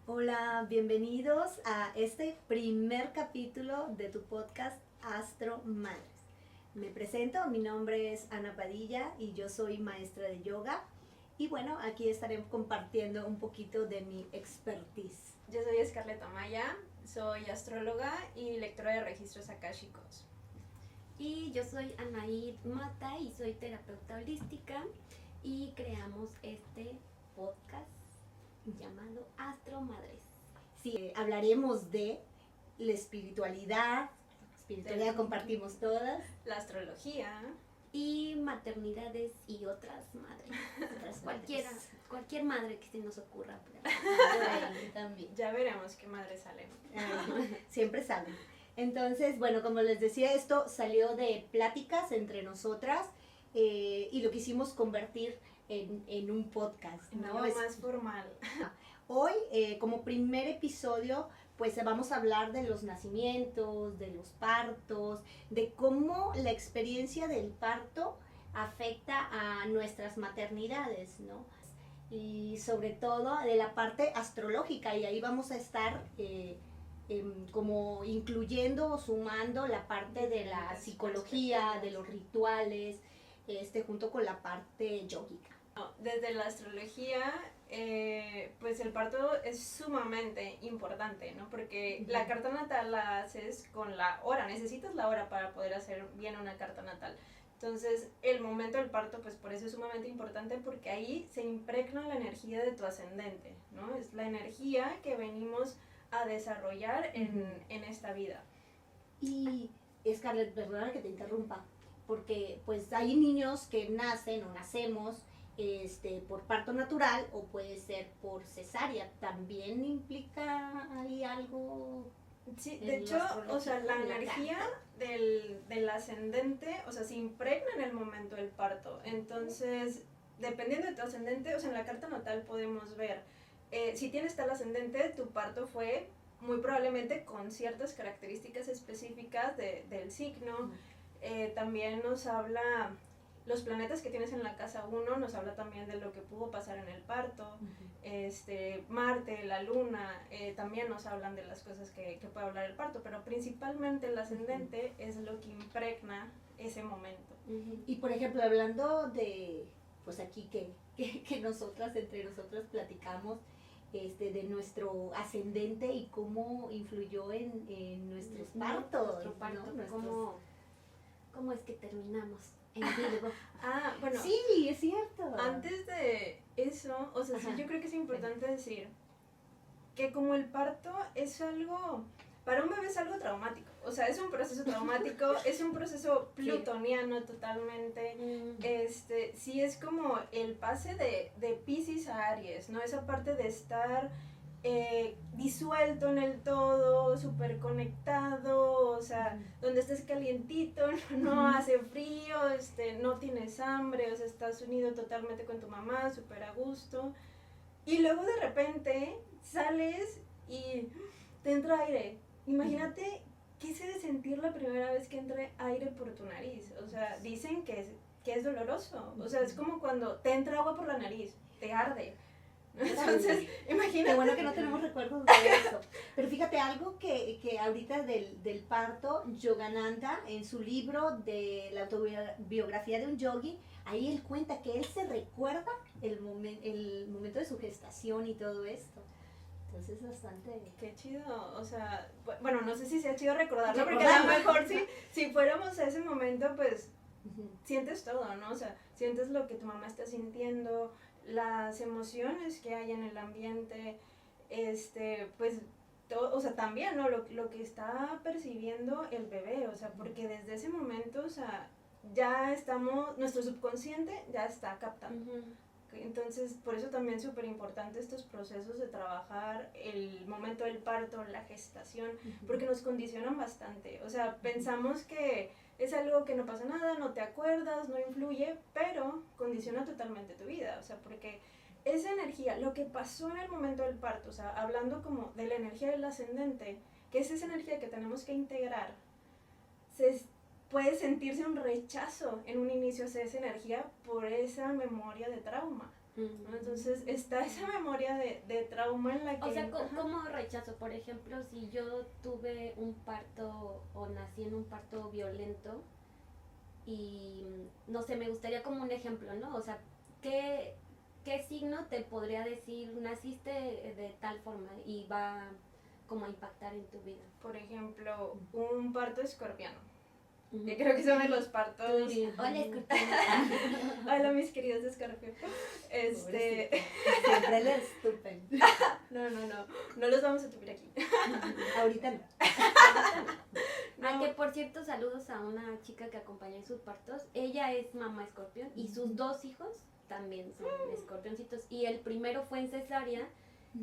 Hola, bienvenidos a este primer capítulo de tu podcast Astro Madres. Me presento, mi nombre es Ana Padilla y yo soy maestra de yoga. Y bueno, aquí estaré compartiendo un poquito de mi expertise. Yo soy Scarlett Amaya, soy astróloga y lectora de registros akáshicos. Y yo soy Anaid Mata y soy terapeuta holística y creamos este podcast llamado Astro Madres. Sí, hablaremos de la espiritualidad compartimos todas. La astrología. Y maternidades y otras madres. Cualquier madre que se nos ocurra. También. Ya veremos qué madre sale. Siempre salen. Entonces, bueno, como les decía, esto salió de pláticas entre nosotras y lo quisimos convertir en un podcast, ¿no? Algo más formal. Hoy, como primer episodio, pues vamos a hablar de los nacimientos, de los partos, de cómo la experiencia del parto afecta a nuestras maternidades, ¿no? Y sobre todo de la parte astrológica, y ahí vamos a estar como incluyendo o sumando la parte de la psicología, de los rituales, junto con la parte yógica. Desde la astrología, pues el parto es sumamente importante, ¿no? Porque la carta natal la haces con la hora, necesitas la hora para poder hacer bien una carta natal. Entonces, el momento del parto, pues por eso es sumamente importante, porque ahí se impregna la energía de tu ascendente, ¿no? Es la energía que venimos a desarrollar en esta vida. Y Scarlett, perdona que te interrumpa, porque pues hay niños que nacen o nacemos por parto natural o puede ser por cesárea. ¿También implica ahí algo? Sí, de hecho, o sea, la energía del ascendente, o sea, se impregna en el momento del parto. Entonces, dependiendo de tu ascendente, o sea, en la carta natal podemos ver, si tienes tal ascendente, tu parto fue muy probablemente con ciertas características específicas del signo. También nos habla, los planetas que tienes en la casa 1 nos habla también de lo que pudo pasar en el parto. Marte, la luna, también nos hablan de las cosas que puede hablar el parto, pero principalmente el ascendente es lo que impregna ese momento. Y por ejemplo, hablando de, pues aquí que nosotras, entre nosotras platicamos de nuestro ascendente y cómo influyó en nuestros partos. Nuestro parto, ¿no? ¿Cómo es que terminamos en Virgo? Bueno. Sí, es cierto. Antes de eso, o sea, sí, yo creo que es importante decir que como el parto es algo, para un bebé es algo traumático, o sea, es un proceso traumático, es un proceso plutoniano totalmente, sí es como el pase de Piscis a Aries, ¿no? Esa parte de estar disuelto en el todo, súper conectado, o sea, donde estés calientito, no hace frío, no tienes hambre, o sea, estás unido totalmente con tu mamá, súper a gusto, y luego de repente sales y te entra aire. Imagínate qué se de sentir la primera vez que entre aire por tu nariz, o sea, dicen que es doloroso, o sea, es como cuando te entra agua por la nariz, te arde. Entonces, imagínate. Qué bueno que no tenemos recuerdos de eso. Pero fíjate, algo que ahorita del parto, Yogananda, en su libro de la autobiografía de un yogi, ahí él cuenta que él se recuerda el momento de su gestación y todo esto. Entonces es bastante... Qué chido, o sea, bueno, no sé si sea chido recordarlo, porque a lo mejor si fuéramos a ese momento, pues, sientes todo, ¿no? O sea, sientes lo que tu mamá está sintiendo, las emociones que hay en el ambiente, pues, todo, o sea, también, ¿no? Lo que está percibiendo el bebé, o sea, porque desde ese momento, o sea, ya estamos, nuestro subconsciente ya está captando. Entonces, por eso también es súper importante estos procesos de trabajar el momento del parto, la gestación, porque nos condicionan bastante. O sea, pensamos que es algo que no pasa nada, no te acuerdas, no influye, pero condiciona totalmente tu vida. O sea, porque esa energía, lo que pasó en el momento del parto, o sea, hablando como de la energía del ascendente, que es esa energía que tenemos que integrar, puede sentirse un rechazo en un inicio hacia esa energía por esa memoria de trauma. ¿no? Entonces está esa memoria de trauma en la que... O sea, ¿cómo rechazo? Por ejemplo, si yo tuve un parto o nací en un parto violento y, no sé, me gustaría como un ejemplo, ¿no? O sea, ¿qué signo te podría decir naciste de tal forma y va como a impactar en tu vida? Por ejemplo, un parto escorpiano. Yo creo que son de los partos... Hola, escorpión. Hola, mis queridos escorpión. Siempre les tupen. No los vamos a tupir aquí. Ahorita no. Ah, que por cierto, saludos a una chica que acompañé en sus partos. Ella es mamá escorpión y sus 2 hijos también son escorpioncitos. Y el primero fue en cesárea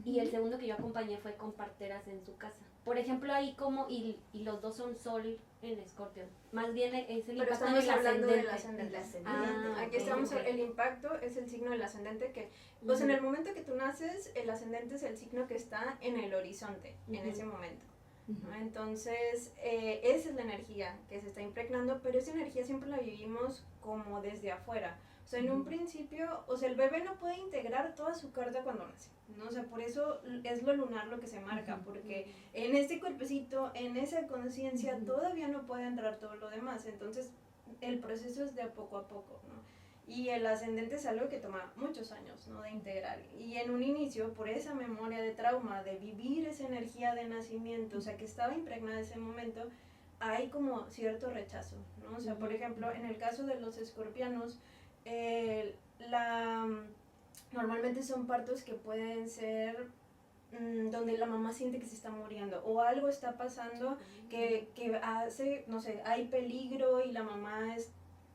y el segundo que yo acompañé fue con parteras en su casa. Por ejemplo, ahí como, y los 2 son sol en escorpión. Más bien es el Pero impacto estamos del hablando del ascendente. ascendente. Ah, Aquí ok, estamos, ok. el impacto es el signo del ascendente que, pues en el momento que tú naces, el ascendente es el signo que está en el horizonte, en ese momento. ¿No? Entonces, esa es la energía que se está impregnando, pero esa energía siempre la vivimos como desde afuera. O sea, en un principio, o sea, el bebé no puede integrar toda su carta cuando nace, ¿no? O sea, por eso es lo lunar lo que se marca, porque en este cuerpecito, en esa conciencia, todavía no puede entrar todo lo demás. Entonces, el proceso es de poco a poco, ¿no? Y el ascendente es algo que toma muchos años, ¿no? De integrar. Y en un inicio, por esa memoria de trauma, de vivir esa energía de nacimiento, o sea, que estaba impregnada en ese momento, hay como cierto rechazo, ¿no? O sea, por ejemplo, en el caso de los escorpianos, normalmente son partos que pueden ser donde la mamá siente que se está muriendo o algo está pasando que hace, no sé, hay peligro y la mamá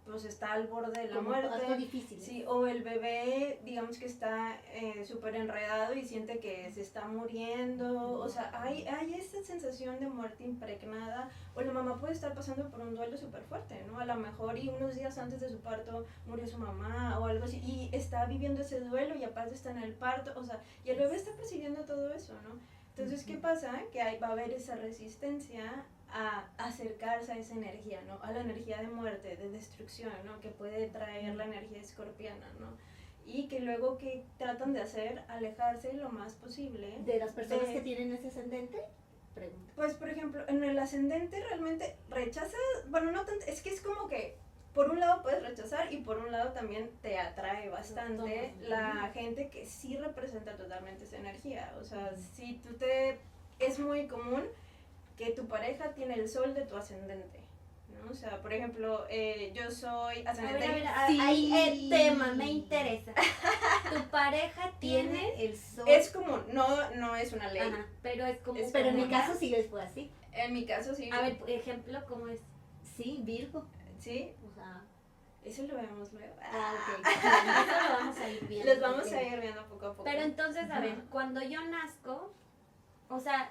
pues está al borde de la Como muerte. algo difícil. Sí, o el bebé, digamos que está súper enredado y siente que se está muriendo. O sea, hay esta sensación de muerte impregnada. O la mamá puede estar pasando por un duelo súper fuerte, ¿no? A lo mejor y unos días antes de su parto murió su mamá o algo así. Y está viviendo ese duelo y aparte está en el parto. O sea, y el bebé está percibiendo todo eso, ¿no? Entonces, ¿qué pasa? Que va a haber esa resistencia a acercarse a esa energía, ¿no? A la energía de muerte, de destrucción, ¿no? Que puede traer la energía escorpiana, ¿no? Y que luego que tratan de hacer, alejarse lo más posible. ¿De las personas que tienen ese ascendente? Pregunta. Pues, por ejemplo, en el ascendente realmente rechazas, bueno, no tanto, es que es como que por un lado puedes rechazar y por un lado también te atrae bastante la gente que sí representa totalmente esa energía. O sea, si es muy común que tu pareja tiene el sol de tu ascendente, ¿no? O sea, por ejemplo, yo soy ascendente... A ver, Sí. ahí el tema, me interesa. ¿Tu pareja tiene el sol? Es común, no es una ley. Ajá, pero es como... Pero en mi común. caso sí les fue así. En mi caso sí. A ver, por ejemplo, ¿cómo es? Sí, Virgo. ¿Sí? O sea, Eso lo vemos luego. Ok. Eso lo vamos a ir viendo. Los vamos a ir viendo poco a poco. Pero entonces, a ver, cuando yo nazco, o sea,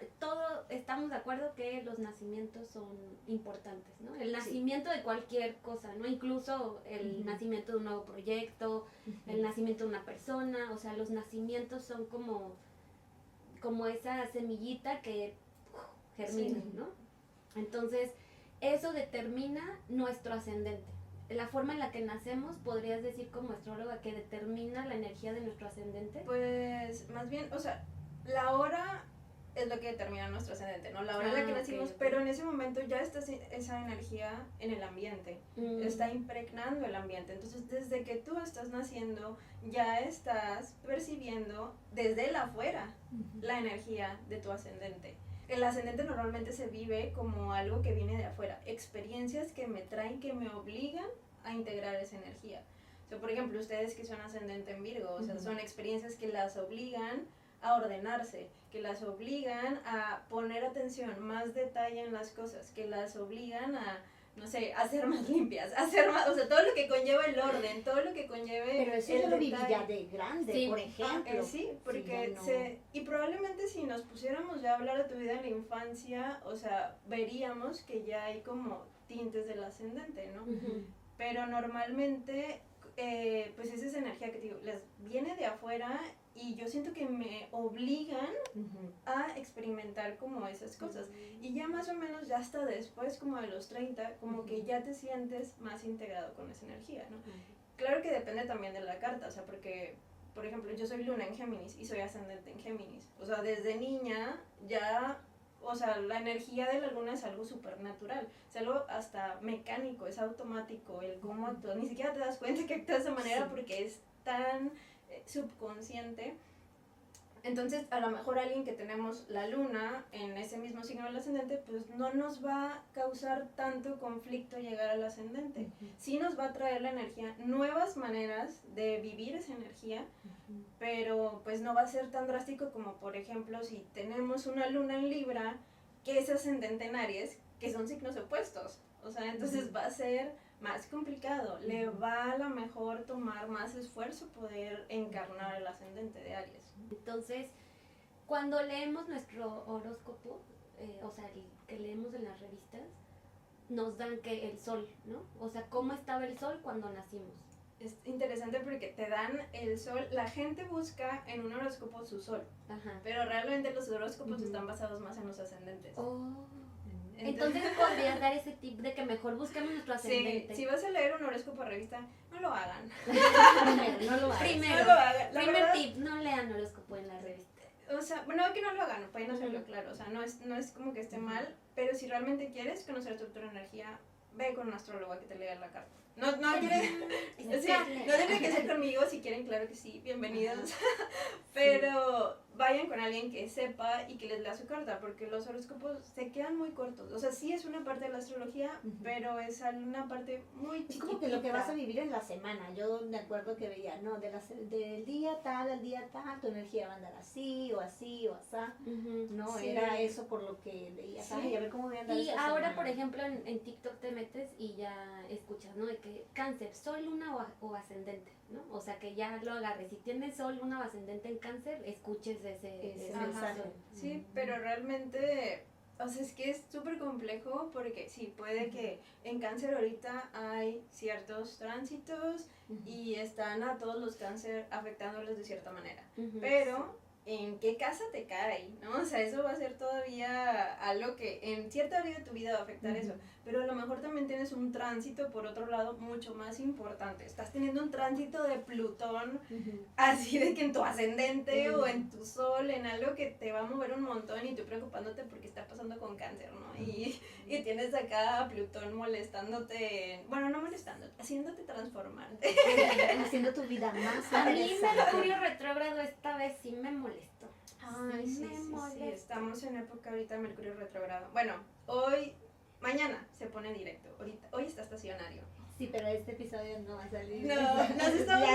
estamos de acuerdo que los nacimientos son importantes, ¿no? El nacimiento de cualquier cosa, ¿no? Incluso el nacimiento de un nuevo proyecto, el nacimiento de una persona, o sea, los nacimientos son como esa semillita que germina, ¿no? Entonces, eso determina nuestro ascendente. La forma en la que nacemos, podrías decir como astróloga, que determina la energía de nuestro ascendente. Pues, más bien, o sea, la hora es lo que determina nuestro ascendente, ¿no? La hora en la que nacimos, ok. pero en ese momento ya está esa energía en el ambiente, está impregnando el ambiente. Entonces, desde que tú estás naciendo, ya estás percibiendo desde el afuera la energía de tu ascendente. El ascendente normalmente se vive como algo que viene de afuera, experiencias que me traen, que me obligan a integrar esa energía. O sea, por ejemplo, ustedes que son ascendente en Virgo, o sea, son experiencias que las obligan a ordenarse, que las obligan a poner atención, más detalle en las cosas, que las obligan a, no sé, a ser más limpias, a ser más, o sea, todo lo que conlleva el orden, todo lo que conlleve pero eso el yo lo viví detalle. ya de grande, Sí. por ejemplo. Sí, porque Sí, ya no. y probablemente si nos pusiéramos ya a hablar de tu vida en la infancia, o sea, veríamos que ya hay como tintes del ascendente, ¿no? Pero normalmente, pues es esa energía que te digo, les viene de afuera y yo siento que me obligan a experimentar como esas cosas. Y ya más o menos, ya hasta después, como de los 30, como que ya te sientes más integrado con esa energía, ¿no? Claro que depende también de la carta, o sea, porque por ejemplo, yo soy luna en Géminis y soy ascendente en Géminis. O sea, desde niña ya, o sea, la energía de la luna es algo supernatural, es algo hasta mecánico, es automático, el cómo actúas, ni siquiera te das cuenta que actúas de esa manera porque es tan subconsciente. Entonces, a lo mejor alguien que tenemos la luna en ese mismo signo del ascendente, pues no nos va a causar tanto conflicto llegar al ascendente. Sí nos va a traer la energía, nuevas maneras de vivir esa energía, pero pues no va a ser tan drástico como, por ejemplo, si tenemos una luna en Libra, que es ascendente en Aries, que son signos opuestos. O sea, entonces va a ser más complicado. Le va a lo mejor tomar más esfuerzo poder encarnar el ascendente de Aries. Entonces, cuando leemos nuestro horóscopo, o sea, el que leemos en las revistas, nos dan que el sol, ¿no? O sea, cómo estaba el sol cuando nacimos. Es interesante porque te dan el sol, la gente busca en un horóscopo su sol, pero realmente los horóscopos están basados más en los ascendentes. Entonces podrías dar ese tip de que mejor busquemos nuestro ascendente. Sí, si vas a leer un horóscopo de revista, no lo hagan. No lo hagan. Primer tip, no lean horóscopo en la revista. O sea, bueno, que no lo hagan, pueden hacerlo, claro, o sea, no es como que esté mal, pero si realmente quieres conocer tu energía, ve con un astrólogo a que te lea la carta. No tiene que ser conmigo, si quieren, claro que sí, bienvenidos. Pero vayan con alguien que sepa y que les lea su carta, porque los horóscopos se quedan muy cortos. O sea, sí es una parte de la astrología, pero es una parte muy chiquita. Es como que lo que vas a vivir en la semana. Yo me acuerdo que veía, no, del día tal al día tal, tu energía va a andar así o así o asá. No, sí. Era eso por lo que veías. Sí. Y a ver cómo voy a andar. Y ahora, por ejemplo, en TikTok te metes y ya escuchas, ¿no? De que Cáncer, Sol, Luna o Ascendente, ¿no? O sea, que ya lo agarres. Si tienes Sol, Luna o Ascendente en Cáncer, escuches ese mensaje. Sí, pero realmente, o sea, es que es súper complejo porque sí, puede que en Cáncer ahorita hay ciertos tránsitos y están a todos los Cáncer afectándolos de cierta manera, pero en qué casa te cae, ¿no? O sea, eso va a ser todavía algo que en cierta área de tu vida va a afectar eso, pero a lo mejor también tienes un tránsito por otro lado mucho más importante. Estás teniendo un tránsito de Plutón, así de que en tu ascendente o en tu sol, en algo que te va a mover un montón y tú preocupándote porque está pasando con Cáncer, ¿no? Y tienes acá a Plutón molestándote, bueno, no molestándote, haciéndote transformarte. Haciendo tu vida más a mí Mercurio retrógrado esta vez sí me molestó. Ay, sí, estamos en época ahorita Mercurio retrógrado. Bueno, mañana se pone directo, hoy está estacionario. Sí, pero este episodio no va a salir. No, nos estamos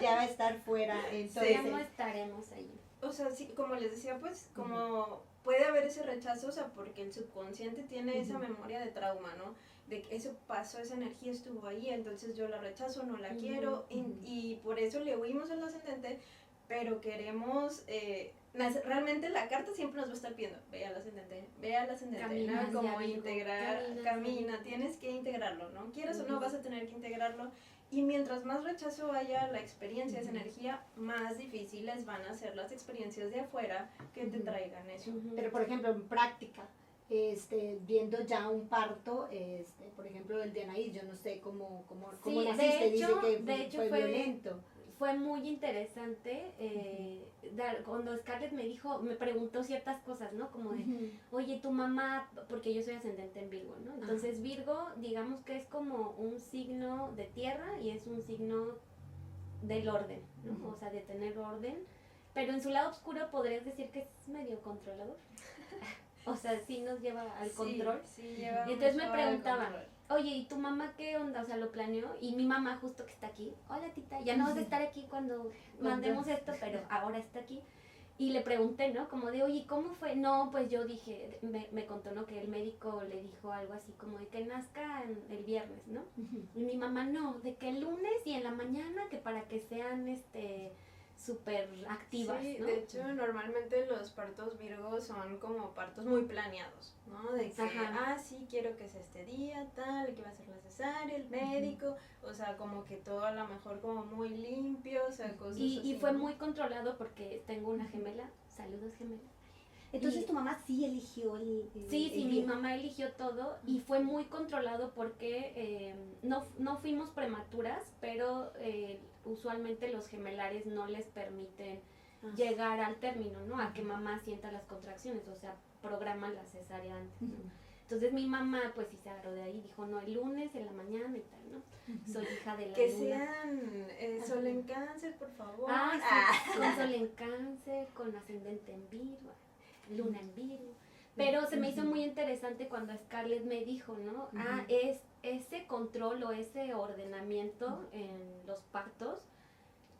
ya va a estar fuera. Entonces ¿cómo estaremos ahí? O sea, sí, como les decía, pues, como puede haber ese rechazo, o sea, porque el subconsciente tiene esa memoria de trauma, ¿no? De que eso pasó, esa energía estuvo ahí, entonces yo la rechazo, no la quiero, y por eso le huimos al ascendente, pero queremos, realmente la carta siempre nos va a estar pidiendo, ve al ascendente, camina, ¿no? Como integrar, camina, tienes que integrarlo, ¿no? Quieras o no, vas a tener que integrarlo, y mientras más rechazo haya la experiencia de esa energía, más difíciles van a ser las experiencias de afuera que te traigan eso. Pero por ejemplo, en práctica, viendo ya un parto, por ejemplo el de Anaís, yo no sé cómo naciste, dice que fue violento. Fue muy interesante cuando Scarlett me preguntó ciertas cosas, ¿no? Como de, oye, tu mamá, porque yo soy ascendente en Virgo, ¿no? Entonces Virgo, digamos que es como un signo de tierra y es un signo del orden, ¿no? O sea, de tener orden, pero en su lado oscuro podrías decir que es medio controlador. O sea, sí nos lleva al control. Sí, lleva y entonces me preguntaban, oye, ¿y tu mamá qué onda? O sea, lo planeó. Y mi mamá justo que está aquí, hola tita, ya no vas a estar aquí cuando mandemos esto, pero ahora está aquí. Y le pregunté, ¿no? Como de, oye, ¿cómo fue? No, pues yo dije, me contó, ¿no? Que el médico le dijo algo así como de que nazca el viernes, ¿no? Y mi mamá, no, de que el lunes y en la mañana, que para que sean, súper activas, sí, ¿no? De hecho, normalmente los partos Virgo son como partos muy planeados, ¿no? De que, sí, quiero que sea este día, tal, que va a ser la cesárea, el médico, o sea, como que todo a lo mejor como muy limpio, o sea, cosas así. Y fue muy controlado porque tengo una gemela, saludos gemela, Entonces Y- tu mamá sí eligió Sí, el mi día. mamá eligió todo y fue muy controlado porque no fuimos prematuras, pero usualmente los gemelares no les permiten Ah. llegar al término, ¿no? A que mamá sienta las contracciones, o sea, programan la cesárea antes, ¿no? Ujú. Entonces mi mamá pues sí se agarró de ahí, dijo, no, el lunes en la mañana y tal, ¿no? Soy hija de la Que luna. sean sol en cáncer, por favor. Ay, sí, con sol en cáncer, con ascendente en Virgo, luna en Virgo. Pero se me hizo muy interesante cuando Scarlett me dijo, ¿no? Ah, es ese control o ese ordenamiento en los partos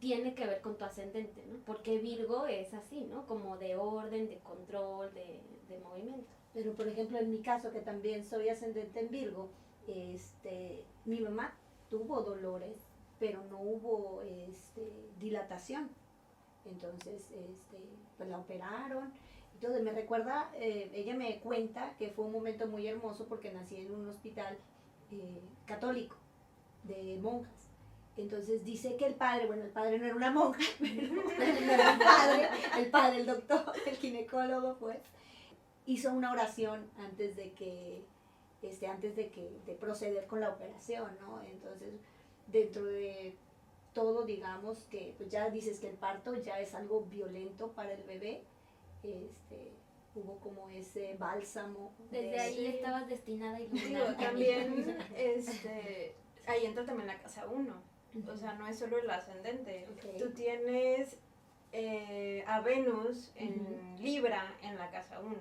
tiene que ver con tu ascendente, ¿no? Porque Virgo es así, ¿no? Como de orden, de control, de movimiento. Pero por ejemplo en mi caso, que también soy ascendente en Virgo, mi mamá tuvo dolores, pero no hubo dilatación. Entonces, pues la operaron. Entonces me recuerda, ella me cuenta que fue un momento muy hermoso porque nací en un hospital católico de monjas. Entonces dice que el padre no era una monja, pero el padre, el doctor, el ginecólogo, pues, hizo una oración antes de proceder con la operación, ¿no? Entonces, dentro de todo, digamos que, pues ya dices que el parto ya es algo violento para el bebé, hubo como ese bálsamo. Desde ahí estabas destinada a Digo, iluminar. también, ahí entra también la casa 1. O sea, no es solo el ascendente. Ok. Tú tienes a Venus en Libra en la casa 1.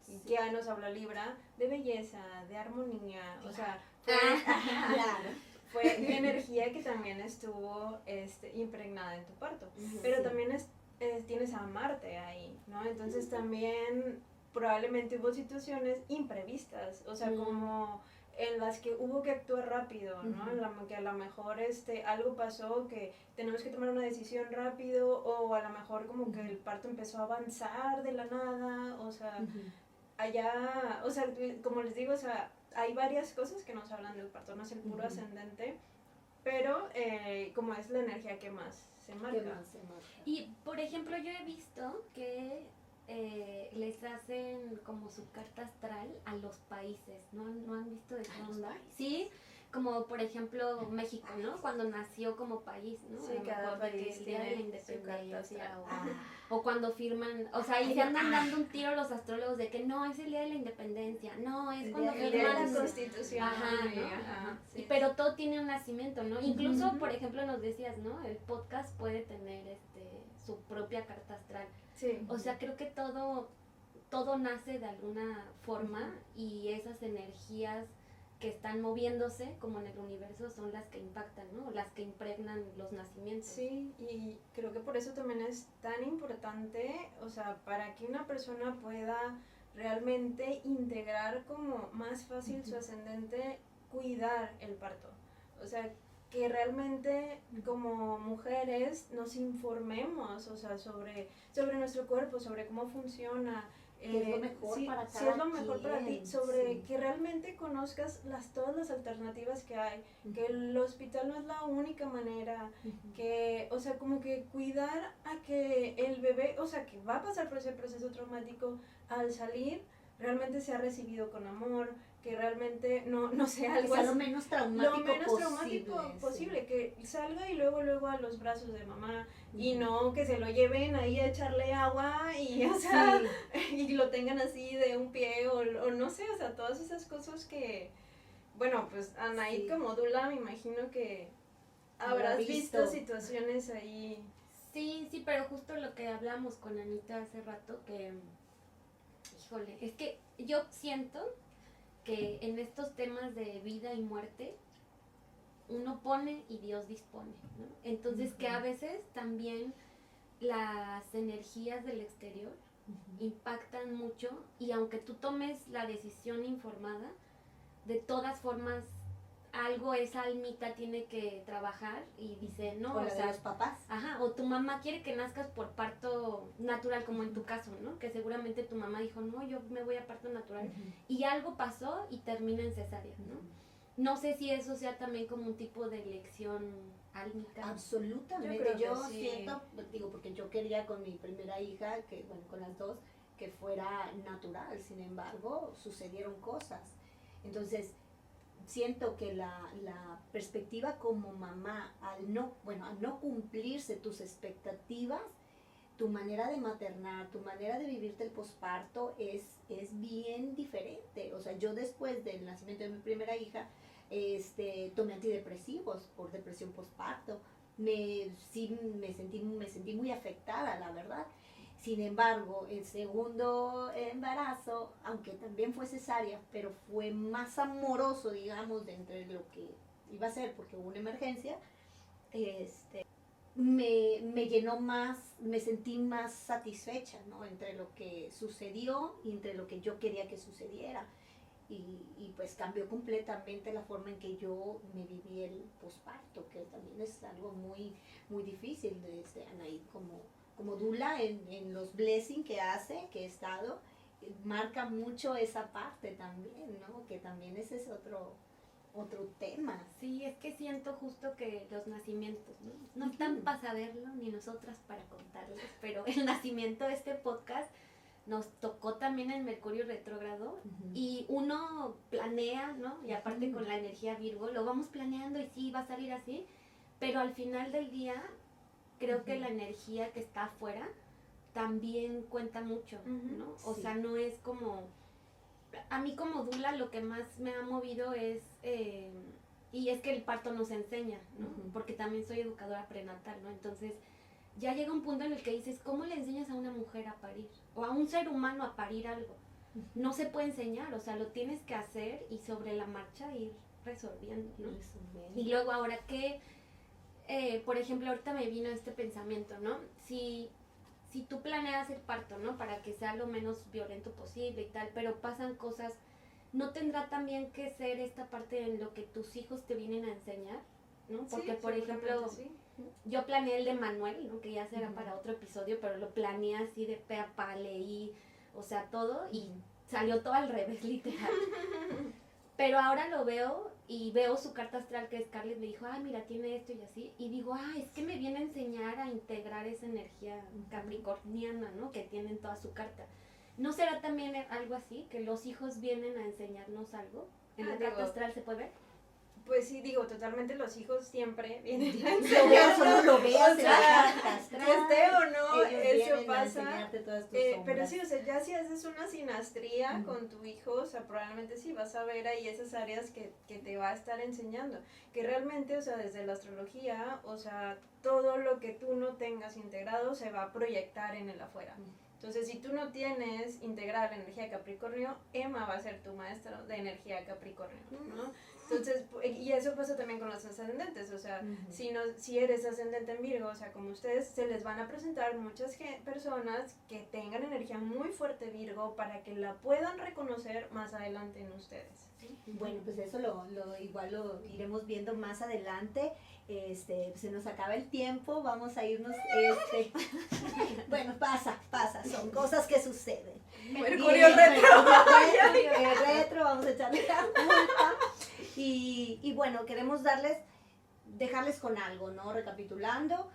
Sí. ¿Qué nos habla Libra? De belleza, de armonía. O sea, Claro. fue energía que también estuvo impregnada en tu parto. Pero Sí. también tienes a Marte ahí, ¿no? Entonces también probablemente hubo situaciones imprevistas, o sea, como en las que hubo que actuar rápido, ¿no? En la que a lo mejor algo pasó que tenemos que tomar una decisión rápido, o a lo mejor como que el parto empezó a avanzar de la nada, o sea, allá, o sea, como les digo, o sea, hay varias cosas que nos hablan del parto, no es el puro ascendente, pero como es la energía que más se marca. ¿Qué más se marca? Y, por ejemplo, yo he visto que les hacen como su carta astral a los países, ¿no han visto de qué ¿A los onda? países? Sí, como por ejemplo México, ¿no? Cuando nació como país, ¿no? Sí, A lo cada mejor de que país el día de la tiene su carta independencia astral. o cuando firman, o sea, y se andan dando un tiro los astrólogos de que no, es el día de la independencia, no, es cuando El día de firman la Constitución. Ajá, y- ¿no? ajá, sí. Pero todo tiene un nacimiento, ¿no? Incluso, por ejemplo, nos decías, ¿no? El podcast puede tener su propia carta astral. Sí. O sea, creo que todo nace de alguna forma y esas energías que están moviéndose como en el universo son las que impactan, ¿no? Las que impregnan los nacimientos. Sí, y creo que por eso también es tan importante, o sea, para que una persona pueda realmente integrar como más fácil su ascendente, cuidar el parto. O sea, que realmente como mujeres nos informemos, o sea, sobre nuestro cuerpo, sobre cómo funciona. ¿Qué es lo mejor para si cada es lo mejor para ti, quien? sobre Sí. que realmente conozcas todas las alternativas que hay, que el hospital no es la única manera, que, o sea, como que cuidar a que el bebé, o sea, que va a pasar por ese proceso traumático, al salir realmente sea recibido con amor, que realmente no sea Que algo sea así, lo menos traumático traumático posible, sí. que salga y luego a los brazos de mamá, y no que se lo lleven ahí a echarle agua y, o sea, y lo tengan así de un pie o no sé, o sea, todas esas cosas que, bueno, pues Anaí Sí. como Dula me imagino que Habrá habrás visto. visto situaciones ahí. Sí, pero justo lo que hablamos con Anita hace rato, que, híjole, es que yo siento que en estos temas de vida y muerte, uno pone y Dios dispone, ¿no? Entonces que a veces también las energías del exterior impactan mucho y aunque tú tomes la decisión informada, de todas formas algo esa almita tiene que trabajar y dice, no, O o la de sea, los papás. ajá, o tu mamá quiere que nazcas por parto natural, como en tu caso, ¿no? Que seguramente tu mamá dijo, no, yo me voy a parto natural. Y algo pasó y termina en cesárea, ¿no? No sé si eso sea también como un tipo de elección álmica. Absolutamente. Yo creo que Yo sí. siento, digo, porque yo quería con mi primera hija, que bueno, con las dos, que fuera natural, sin embargo, sucedieron cosas. Entonces, siento que la perspectiva como mamá, al no cumplirse tus expectativas, tu manera de maternar, tu manera de vivirte el posparto es bien diferente. O sea, yo después del nacimiento de mi primera hija, tomé antidepresivos por depresión posparto. Me sentí muy afectada, la verdad. Sin embargo, el segundo embarazo, aunque también fue cesárea, pero fue más amoroso, digamos, de entre lo que iba a ser, porque hubo una emergencia, me llenó más, me sentí más satisfecha, ¿no? Entre lo que sucedió y entre lo que yo quería que sucediera. Y pues cambió completamente la forma en que yo me viví el posparto, que también es algo muy, muy difícil, Anaí, como dula en los blessing que hace, que he estado, marca mucho esa parte también, ¿no? Que también ese es otro tema. Sí, es que siento justo que los nacimientos, ¿no? No están para saberlo, ni nosotras para contarles, pero el nacimiento de este podcast nos tocó también en Mercurio retrógrado y uno planea, ¿no? Y aparte con la energía Virgo, lo vamos planeando y sí, va a salir así, pero al final del día creo que la energía que está afuera también cuenta mucho, ¿no? O sea, no es como... A mí como dula lo que más me ha movido es... y es que el parto nos enseña, ¿no? Porque también soy educadora prenatal, ¿no? Entonces ya llega un punto en el que dices, ¿cómo le enseñas a una mujer a parir? O a un ser humano a parir algo. No se puede enseñar, o sea, lo tienes que hacer y sobre la marcha ir resolviendo, ¿no? Y luego ahora que, por ejemplo, ahorita me vino este pensamiento, ¿no? Si tú planeas el parto, ¿no? Para que sea lo menos violento posible y tal, pero pasan cosas, ¿no tendrá también que ser esta parte en lo que tus hijos te vienen a enseñar? ¿No? Porque, por ejemplo, yo planeé el de Manuel, ¿no? Que ya será para otro episodio, pero lo planeé así de pe a pa, leí, o sea, todo, y salió todo al revés, literal. Pero ahora lo veo y veo su carta astral, que Scarlett me dijo, mira, tiene esto y así, y digo, es que me viene a enseñar a integrar esa energía capricorniana, ¿no? Que tiene en toda su carta. ¿No será también algo así, que los hijos vienen a enseñarnos algo? ¿En la carta astral se puede ver? Pues sí, digo, totalmente los hijos siempre vienen a enseñarnos. Solo lo veas en la carta astral. Que esté o no, eso pasa. Pero sí, o sea, ya si haces una sinastría con tu hijo, o sea, probablemente sí vas a ver ahí esas áreas que te va a estar enseñando. Que realmente, o sea, desde la astrología, o sea, todo lo que tú no tengas integrado se va a proyectar en el afuera. Entonces, si tú no tienes integrada la energía de Capricornio, Emma va a ser tu maestra de energía de Capricornio, ¿no? Entonces, y eso pasa también con los ascendentes, o sea, si eres ascendente en Virgo, o sea, como ustedes, se les van a presentar muchas personas que tengan energía muy fuerte Virgo para que la puedan reconocer más adelante en ustedes. Bueno, pues eso igual lo iremos viendo más adelante. Se nos acaba el tiempo, vamos a irnos, bueno, pasa, son cosas que suceden. Mercurio retro, vamos a echarle la culpa. Y bueno, queremos dejarles con algo, ¿no? Recapitulando,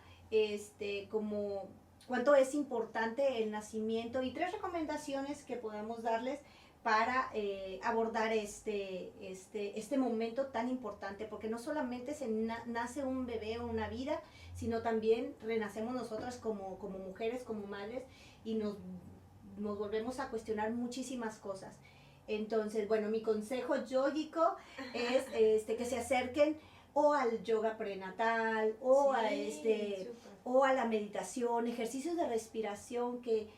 como cuánto es importante el nacimiento y 3 recomendaciones que podemos darles para abordar este momento tan importante, porque no solamente nace un bebé o una vida, sino también renacemos nosotras como mujeres, como madres, y nos volvemos a cuestionar muchísimas cosas. Entonces, bueno, mi consejo yógico es que se acerquen o al yoga prenatal o o a la meditación, ejercicios de respiración, que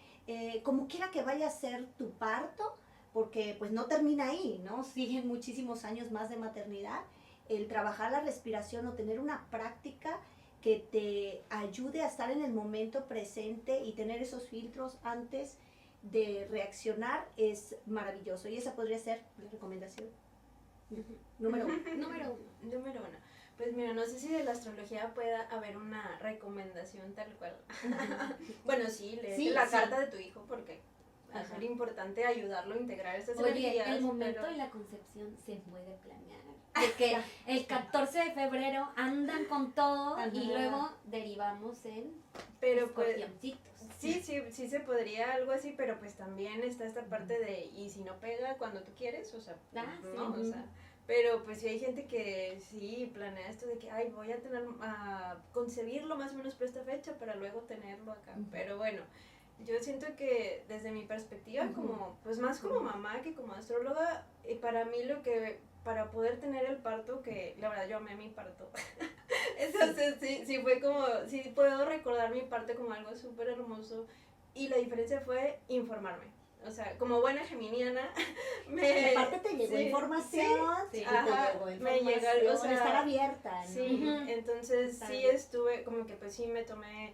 como quiera que vaya a ser tu parto, porque pues no termina ahí, ¿no? Siguen muchísimos años más de maternidad. El trabajar la respiración o tener una práctica que te ayude a estar en el momento presente y tener esos filtros antes de reaccionar es maravilloso. Y esa podría ser la recomendación. Número 1. Pues mira, no sé si de la astrología pueda haber una recomendación tal cual. Bueno, sí, lees la carta de tu hijo porque va a ser importante ayudarlo a integrar estas energías. Oye, el momento de la concepción se puede planear. Porque el 14 de febrero andan con todo y luego derivamos en escorpioncitos. sí se podría algo así, pero pues también está esta parte de, y si no pega cuando tú quieres, o sea, no, o sea, pero pues sí hay gente que sí planea esto de que, ay, voy a concebirlo más o menos por esta fecha para luego tenerlo acá, pero bueno, yo siento que desde mi perspectiva, como, pues más como mamá que como astróloga, para mí para poder tener el parto, que la verdad yo amé mi parto, entonces sí fue como, sí puedo recordar mi parto como algo súper hermoso, y la diferencia fue informarme. O sea, como buena geminiana, aparte te llegó información, te llegó información, o sea, estar abierta, ¿no? Sí, entonces sí estuve, como que pues sí me tomé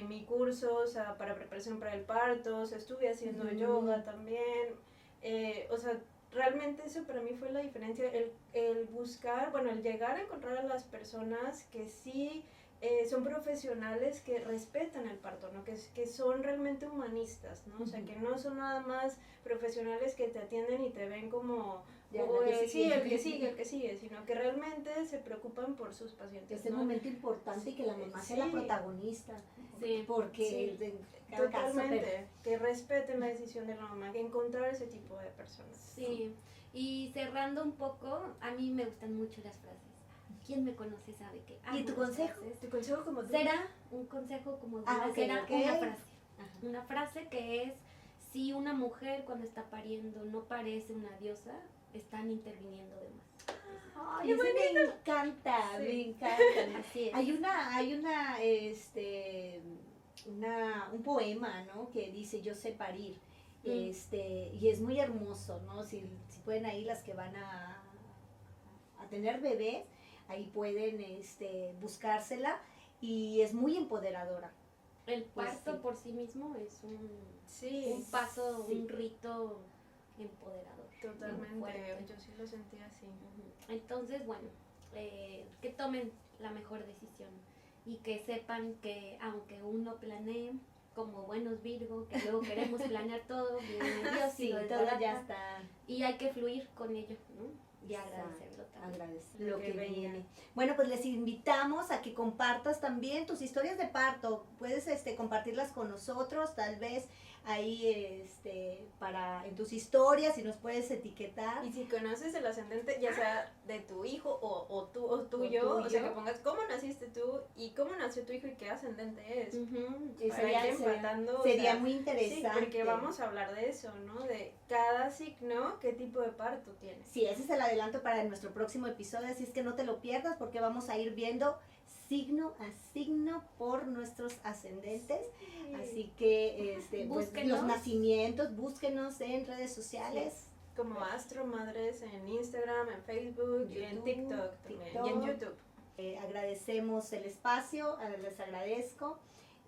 mi curso, o sea, para preparación para el parto, o sea, estuve haciendo yoga también, o sea, realmente eso para mí fue la diferencia, el buscar, bueno, el llegar a encontrar a las personas que sí son profesionales que respetan el parto, ¿no? Que son realmente humanistas, ¿no? O sea, que no son nada más profesionales que te atienden y te ven como el que sigue, sino que realmente se preocupan por sus pacientes. Ese momento importante y que la mamá sea la protagonista. Sí, porque totalmente, que respeten la decisión de la mamá, que encontrar ese tipo de personas. Sí, y cerrando un poco, a mí me gustan mucho las frases. ¿Quién me conoce sabe que amo ¿Y tu las consejo? frases. ¿Tu consejo como tú? Será un consejo como tú, será una frase. Una frase que es, si una mujer cuando está pariendo no parece una diosa, están interviniendo de más. Ay, me encanta, me encanta. Así es. Hay un poema, ¿no? Que dice yo sé parir. Y es muy hermoso, ¿no? Si pueden ahí las que van a tener bebés, ahí pueden buscársela y es muy empoderadora. El parto por sí mismo es un paso, un rito empoderador. Totalmente, yo sí lo sentí así. Entonces, bueno, que tomen la mejor decisión y que sepan que aunque uno planee, como buenos Virgo, que luego queremos planear todo, viene Dios y todo ya está. Y hay que fluir con ello, ¿no? Y agradecerlo también. Agradecer lo que viene. Bueno, pues les invitamos a que compartas también tus historias de parto. Puedes compartirlas con nosotros, tal vez ahí en tus historias, y nos puedes etiquetar. Y si conoces el ascendente, ya sea de tu hijo o tuyo, o sea, que pongas cómo naciste tú y cómo nació tu hijo y qué ascendente es. Sería muy interesante. Sí, porque vamos a hablar de eso, ¿no? De cada signo, qué tipo de parto tiene. Sí, ese es el adelanto para nuestro próximo episodio, así es que no te lo pierdas porque vamos a ir viendo signo a signo por nuestros ascendentes. Sí. Así que pues, los nacimientos, búsquenos en redes sociales. Sí. Como Astro Madres en Instagram, en Facebook, YouTube, y en TikTok también, y en YouTube. Agradecemos el espacio, les agradezco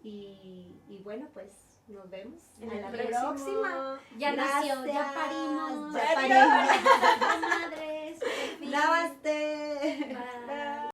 y bueno, pues nos vemos en la próxima. Ya nació, ya parimos. Ya parimos. Madres. Namaste. Bye.